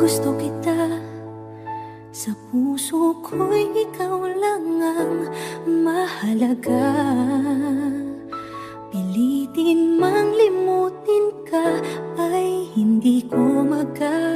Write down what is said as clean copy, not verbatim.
gusto kita, sa puso ko'y ikaw lang ang mahalaga. Pilitin mang limutin ka ay hindi ko magagawa.